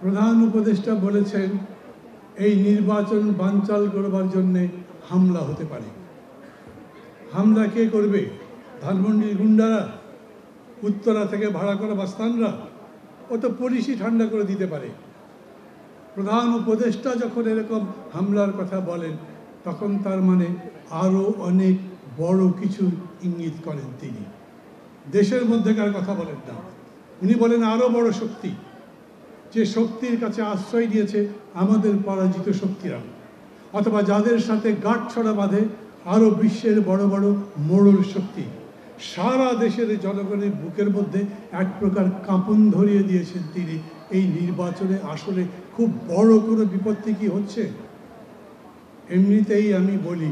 প্রধান উপদেষ্টা বলেছেন এই নির্বাচন বানচাল করবার জন্য হামলা হতে পারে। হামলা কে করবে? ধানমন্ডির গুন্ডারা, উত্তরা থেকে ভাড়া করা বাস্তানরা? ও তো পুলিশই ঠান্ডা করে দিতে পারে। প্রধান উপদেষ্টা যখন এরকম হামলার কথা বলেন তখন তার মানে আরও অনেক বড় কিছু ইঙ্গিত করেন তিনি। দেশের মধ্যেকার কথা বলেন না, উনি বলেন আরও বড় শক্তি, যে শক্তির কাছে আশ্রয় দিয়েছে আমাদের পরাজিত শক্তিরা, অথবা যাদের সাথে গাঁটছড়া বাঁধে আরও বিশ্বের বড় বড় মোড়ল শক্তি। সারা দেশের জনগণের বুকের মধ্যে এক প্রকার কাঁপন ধরিয়ে দিয়েছেন তিনি। এই নির্বাচনে আসলে খুব বড় কোনো বিপত্তি কি হচ্ছে? এমনিতেই আমি বলি,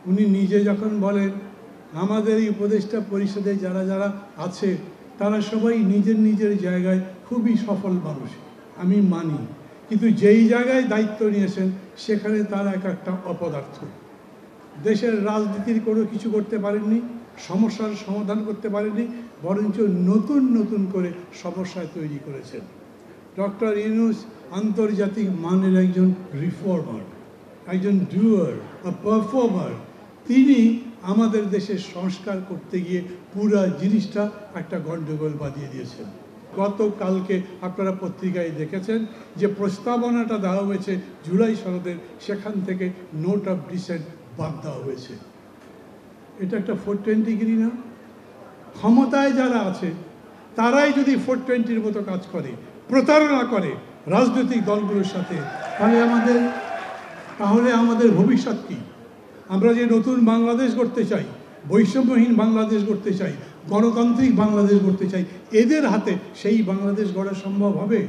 উনি নিজে যখন বলেন আমাদের এই উপদেষ্টা পরিষদে যারা যারা আছে তারা সবাই নিজের নিজের জায়গায় খুবই সফল মানুষ, আমি মানি, কিন্তু যেই জায়গায় দায়িত্ব নিয়েছেন সেখানে তারা এক একটা অপদার্থ। দেশের রাজনীতির কোনো কিছু করতে পারেননি, সমস্যার সমাধান করতে পারেননি, বরঞ্চ নতুন নতুন করে সমস্যা তৈরি করেছেন। ডক্টর ইউনূস আন্তর্জাতিক মানের একজন রিফর্মার, একজন ডুয়ার, পারফর্মার। তিনি আমাদের দেশের সংস্কার করতে গিয়ে পুরা জিনিসটা একটা গণ্ডগোল বাঁধিয়ে দিয়েছেন। গতকালকে আপনারা পত্রিকায় দেখেছেন যে প্রস্তাবনাটা দেওয়া হয়েছে জুলাই সনদের, সেখান থেকে নোট অফ ডিসেন্ট বাদ দেওয়া হয়েছে। এটা একটা 420 না? ক্ষমতায় যারা আছে তারাই যদি 420 মতো কাজ করে, প্রতারণা করে রাজনৈতিক দলগুলোর সাথে, তাহলে আমাদের ভবিষ্যৎ কি? আমরা যে নতুন বাংলাদেশ গড়তে চাই, বৈষম্যহীন বাংলাদেশ গড়তে চাই, গণতান্ত্রিক বাংলাদেশ গড়তে চাই, এদের হাতে সেই বাংলাদেশ গড়া সম্ভব হবে?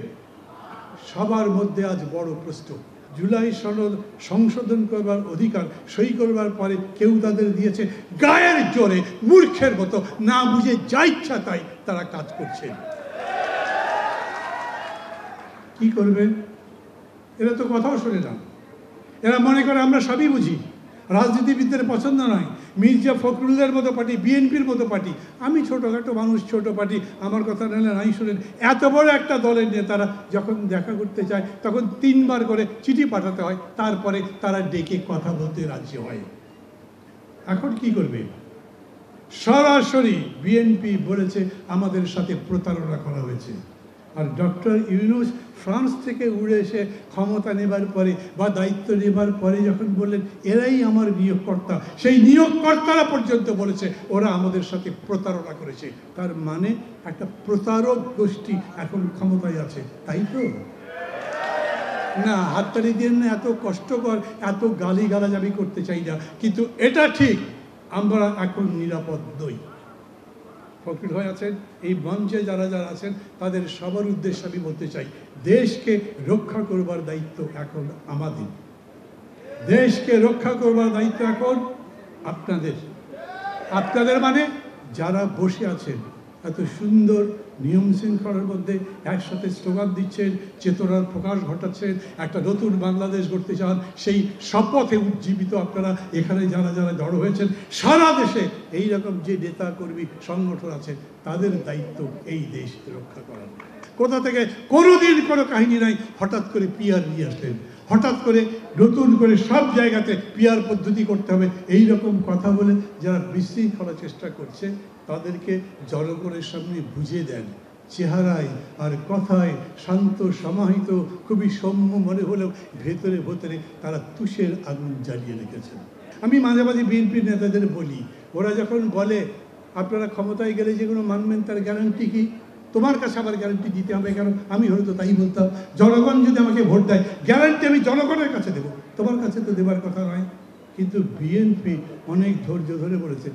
সবার মধ্যে আজ বড় প্রশ্ন। জুলাই সনদ সংশোধন করবার অধিকার সই করবার পরে কেউ তাদের দিয়েছে গায়ের জোরে, মূর্খের মতো, না বুঝে যা ইচ্ছা তাই তারা কাজ করছে। কি করবেন? এরা তো কথাও শোনে না। এরা মনে করে আমরা সবই বুঝি, রাজনীতিবিদদের পছন্দ নয়। মির্জা ফখরুলের মতো পার্টি, বিএনপির মতো পার্টি, আমি ছোটোখাটো মানুষ, ছোট পার্টি, আমার কথা নিলে নাই শোনেন। এত বড় একটা দলের নেতারা যখন দেখা করতে চায় তখন 3 বার করে চিঠি পাঠাতে হয়, তারপরে তারা ডেকে কথা বলতে রাজি হয়। এখন কি করবে? সরাসরি বিএনপি বলেছে আমাদের সাথে প্রতারণা করা হয়েছে। আর ডক্টর ইউনূস ফ্রান্স থেকে উড়ে এসে ক্ষমতা নেবার পরে বা দায়িত্ব নেবার পরে যখন বললেন এরাই আমার নিয়োগকর্তা, সেই নিয়োগকর্তারা পর্যন্ত বলেছে ওরা আমাদের সাথে প্রতারণা করেছে। তার মানে একটা প্রতারক গোষ্ঠী এখন ক্ষমতায় আছে, তাই তো? না, হাততালি দিয়ে না, এত কষ্টকর, এত গালিগালাজ আমি করতে চাই না, কিন্তু এটা ঠিক, আমরা এখন নিরাপদ নই। ফখরুল ভাই আছেন, এই মঞ্চে যারা যারা আছেন তাদের সবার উদ্দেশ্যে আমি বলতে চাই, দেশকে রক্ষা করবার দায়িত্ব এখন আমাদের। দেশকে রক্ষা করবার দায়িত্ব এখন আপনাদের। আপনাদের মানে যারা বসে আছেন এত সুন্দর নিয়ম শৃঙ্খলার মধ্যে একসাথে স্লোগান দিচ্ছেন, চেতনার প্রকাশ ঘটাচ্ছেন, একটা নতুন বাংলাদেশ গড়তে চান, সেই শপথে উজ্জীবিত আপনারা এখানে যারা যারা জড়ো হয়েছেন, সারা দেশে এই রকম যে নেতা কর্মী সংগঠন আছে তাদের দায়িত্ব এই দেশ রক্ষা করা। কোথা থেকে কোনোদিন কোনো কাহিনী নাই হঠাৎ করে পিআর নিয়ে আসলেন, হঠাৎ করে নতুন করে সব জায়গাতে পিআর পদ্ধতি করতে হবে, এই রকম কথা বলে যারা বিশৃঙ্খলার চেষ্টা করছে তাদেরকে জনগণের সামনে বুঝিয়ে দেন। চেহারায় আর কথায় শান্ত সমাহিত, খুবই সৌম্য মনে হলেও ভেতরে ভেতরে তারা তুষের আগুন জ্বালিয়ে রেখেছেন। আমি মাঝে মাঝে বিএনপির নেতাদের বলি, ওরা যখন বলে আপনারা ক্ষমতায় গেলে যেগুলো মানবেন তার গ্যারান্টি কি? তোমার কাছে আবার গ্যারান্টি দিতে হবে কেন? আমি হয়তো তাই বলতাম, জনগণ যদি আমাকে ভোট দেয় গ্যারান্টি আমি জনগণের কাছে দেবো, তোমার কাছে তো দেবার কথা নয়। কিন্তু বিএনপি অনেক ধৈর্য ধরে বলেছে